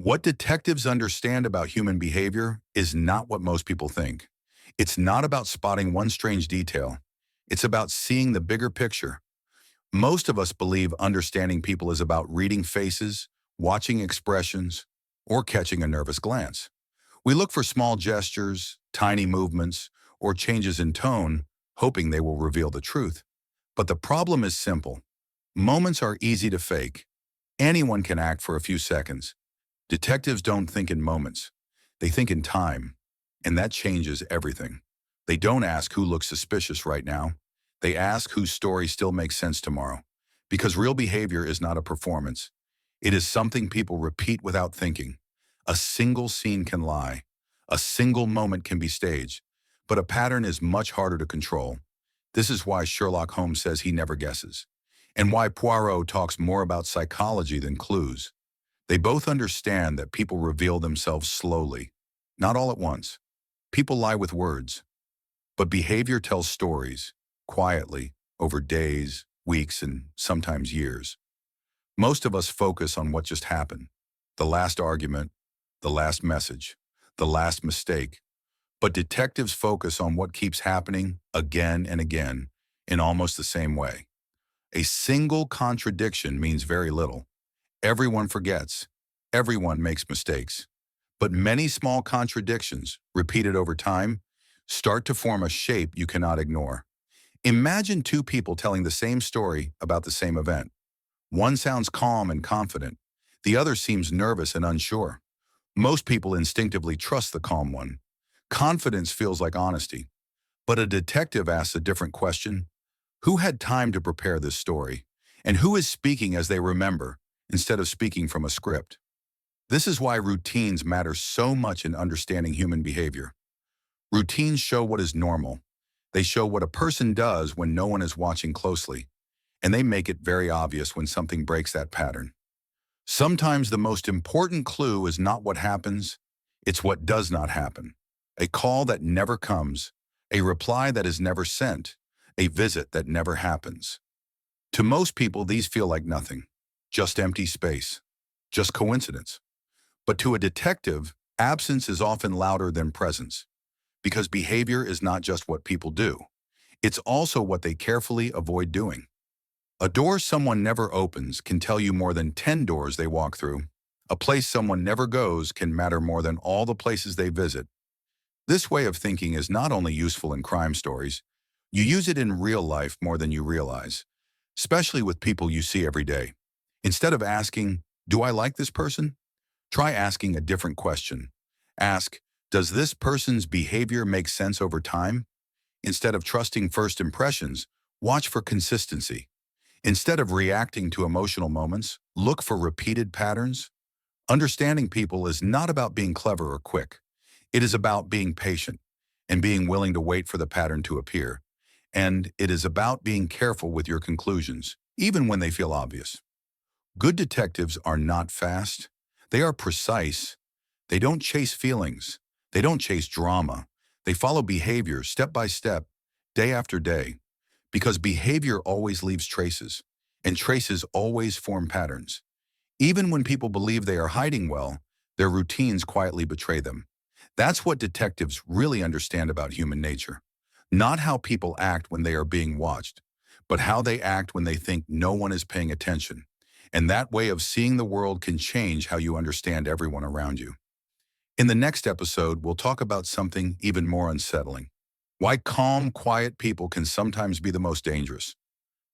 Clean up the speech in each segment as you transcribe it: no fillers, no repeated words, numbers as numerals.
What detectives understand about human behavior is not what most people think. It's not about spotting one strange detail. It's about seeing the bigger picture. Most of us believe understanding people is about reading faces, watching expressions, or catching a nervous glance. We look for small gestures, tiny movements, or changes in tone, hoping they will reveal the truth. But the problem is simple. Moments are easy to fake. Anyone can act for a few seconds. Detectives don't think in moments. They think in time, and that changes everything. They don't ask who looks suspicious right now. They ask whose story still makes sense tomorrow. Because real behavior is not a performance. It is something people repeat without thinking. A single scene can lie. A single moment can be staged. But a pattern is much harder to control. This is why Sherlock Holmes says he never guesses. And why Poirot talks more about psychology than clues. They both understand that people reveal themselves slowly, not all at once. People lie with words, but behavior tells stories, quietly, over days, weeks, and sometimes years. Most of us focus on what just happened, the last argument, the last message, the last mistake. But detectives focus on what keeps happening again and again in almost the same way. A single contradiction means very little. Everyone forgets. Everyone makes mistakes. But many small contradictions, repeated over time, start to form a shape you cannot ignore. Imagine two people telling the same story about the same event. One sounds calm and confident. The other seems nervous and unsure. Most people instinctively trust the calm one. Confidence feels like honesty. But a detective asks a different question. Who had time to prepare this story? And who is speaking as they remember, instead of speaking from a script? This is why routines matter so much in understanding human behavior. Routines show what is normal. They show what a person does when no one is watching closely, and they make it very obvious when something breaks that pattern. Sometimes the most important clue is not what happens, it's what does not happen. A call that never comes, a reply that is never sent, a visit that never happens. To most people, these feel like nothing, just empty space, just coincidence. But to a detective, absence is often louder than presence, because behavior is not just what people do. It's also what they carefully avoid doing. A door someone never opens can tell you more than 10 doors they walk through. A place someone never goes can matter more than all the places they visit. This way of thinking is not only useful in crime stories, you use it in real life more than you realize, especially with people you see every day. Instead of asking, "Do I like this person?" Try asking a different question. Ask, "Does this person's behavior make sense over time?" Instead of trusting first impressions, watch for consistency. Instead of reacting to emotional moments, look for repeated patterns. Understanding people is not about being clever or quick. It is about being patient and being willing to wait for the pattern to appear. And it is about being careful with your conclusions, even when they feel obvious. Good detectives are not fast. They are precise. They don't chase feelings. They don't chase drama. They follow behavior step by step, day after day, because behavior always leaves traces, and traces always form patterns. Even when people believe they are hiding well, their routines quietly betray them. That's what detectives really understand about human nature. Not how people act when they are being watched, but how they act when they think no one is paying attention. And that way of seeing the world can change how you understand everyone around you. In the next episode, we'll talk about something even more unsettling. Why calm, quiet people can sometimes be the most dangerous.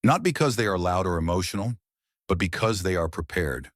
Not because they are loud or emotional, but because they are prepared.